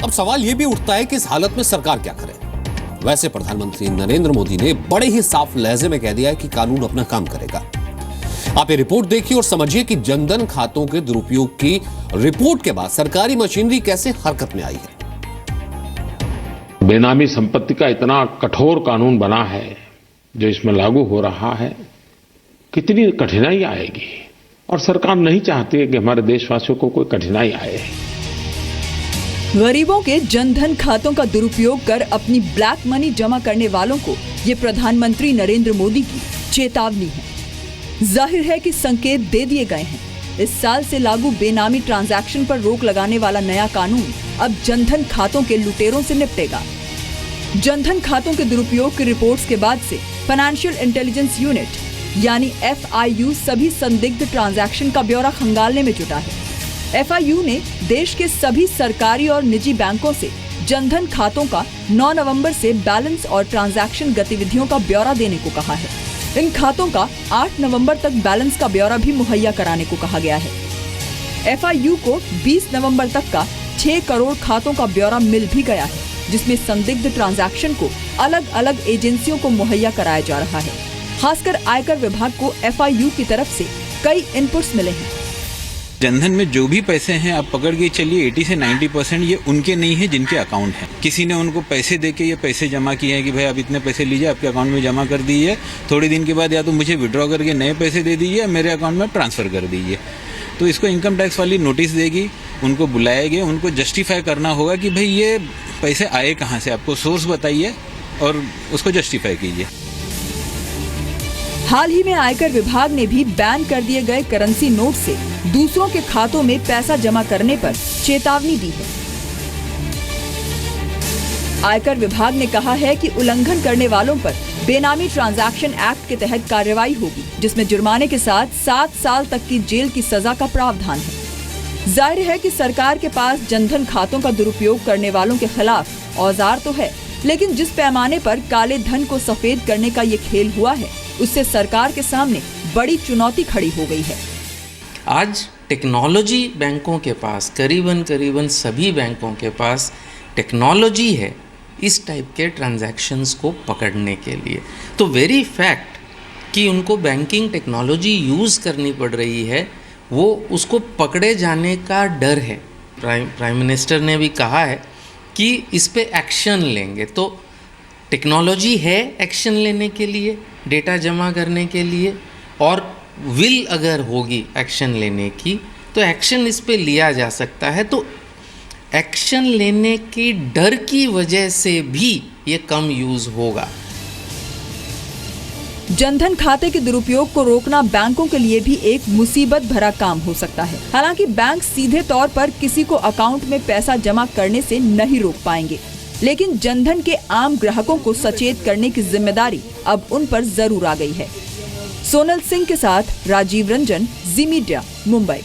अब सवाल यह भी उठता है कि इस हालत में सरकार क्या करे। वैसे प्रधानमंत्री नरेंद्र मोदी ने बड़े ही साफ लहजे में कह दिया है कि कानून अपना काम करेगा। आप ये रिपोर्ट देखिए और समझिए कि जनधन खातों के दुरुपयोग की रिपोर्ट के बाद सरकारी मशीनरी कैसे हरकत में आई है। बेनामी संपत्ति का इतना कठोर कानून बना है जो इसमें लागू हो रहा है, कितनी कठिनाई आएगी, और सरकार नहीं चाहती है कि हमारे देशवासियों को कोई कठिनाई आए। गरीबों के जनधन खातों का दुरुपयोग कर अपनी ब्लैक मनी जमा करने वालों को ये प्रधानमंत्री नरेंद्र मोदी की चेतावनी है। जाहिर है कि संकेत दे दिए गए हैं। इस साल से लागू बेनामी ट्रांजैक्शन पर रोक लगाने वाला नया कानून अब जनधन खातों के लुटेरों से निपटेगा। जनधन खातों के दुरुपयोग की रिपोर्ट्स के बाद से फाइनेंशियल इंटेलिजेंस यूनिट यानी FIU सभी संदिग्ध ट्रांजैक्शन का ब्यौरा खंगालने में जुटा है। FIU ने देश के सभी सरकारी और निजी बैंकों से जनधन खातों का 9 नवंबर से बैलेंस और ट्रांजैक्शन गतिविधियों का ब्यौरा देने को कहा है। इन खातों का 8 नवंबर तक बैलेंस का ब्यौरा भी मुहैया कराने को कहा गया है। FIU को 20 नवंबर तक का 6 करोड़ खातों का ब्यौरा मिल भी गया है, जिसमें संदिग्ध ट्रांजैक्शन को अलग अलग एजेंसियों को मुहैया कराया जा रहा है। खासकर आयकर विभाग को FIU की तरफ से कई इनपुट्स मिले हैं। जनधन में जो भी पैसे हैं आप पकड़ के चलिए 80 से 90% ये उनके नहीं है जिनके अकाउंट हैं। किसी ने उनको पैसे देके ये पैसे जमा किए हैं कि भाई आप इतने पैसे लीजिए, आपके अकाउंट में जमा कर दीजिए, थोड़े दिन के बाद या तो मुझे विड्रॉ करके नए पैसे दे दीजिए, मेरे अकाउंट में ट्रांसफर कर दीजिए। तो इसको इनकम टैक्स वाली नोटिस देगी, उनको बुलाएंगे, उनको जस्टिफाई करना होगा कि भाई ये पैसे आए कहाँ से, आपको सोर्स बताइए और उसको जस्टिफाई कीजिए। हाल ही में आयकर विभाग ने भी बैन कर दिए गए करेंसी नोट से दूसरों के खातों में पैसा जमा करने पर चेतावनी दी है। आयकर विभाग ने कहा है कि उल्लंघन करने वालों पर बेनामी ट्रांजैक्शन एक्ट के तहत कार्रवाई होगी, जिसमें जुर्माने के साथ 7 साल तक की जेल की सजा का प्रावधान है। जाहिर है कि सरकार के पास जनधन खातों का दुरुपयोग करने वालों के खिलाफ औजार तो है, लेकिन जिस पैमाने पर काले धन को सफेद करने का ये खेल हुआ है, उससे सरकार के सामने बड़ी चुनौती खड़ी हो गई है। आज टेक्नोलॉजी बैंकों के पास, करीबन सभी बैंकों के पास टेक्नोलॉजी है इस टाइप के ट्रांजैक्शंस को पकड़ने के लिए। तो वेरी फैक्ट कि उनको बैंकिंग टेक्नोलॉजी यूज़ करनी पड़ रही है, वो उसको पकड़े जाने का डर है। प्राइम मिनिस्टर ने भी कहा है कि इस पे एक्शन लेंगे। तो टेक्नोलॉजी है एक्शन लेने के लिए, डेटा जमा करने के लिए, और विल अगर होगी एक्शन लेने की तो एक्शन इस पे लिया जा सकता है। तो एक्शन लेने के डर की वजह से भी ये कम यूज़ होगा। जनधन खाते के दुरुपयोग को रोकना बैंकों के लिए भी एक मुसीबत भरा काम हो सकता है। हालांकि बैंक सीधे तौर पर किसी को अकाउंट में पैसा जमा करने से नहीं रोक पाएंगे, लेकिन जनधन के आम ग्राहकों को सचेत करने की जिम्मेदारी अब उन पर जरूर आ गई है। सोनल सिंह के साथ राजीव रंजन, जी मीडिया, मुंबई।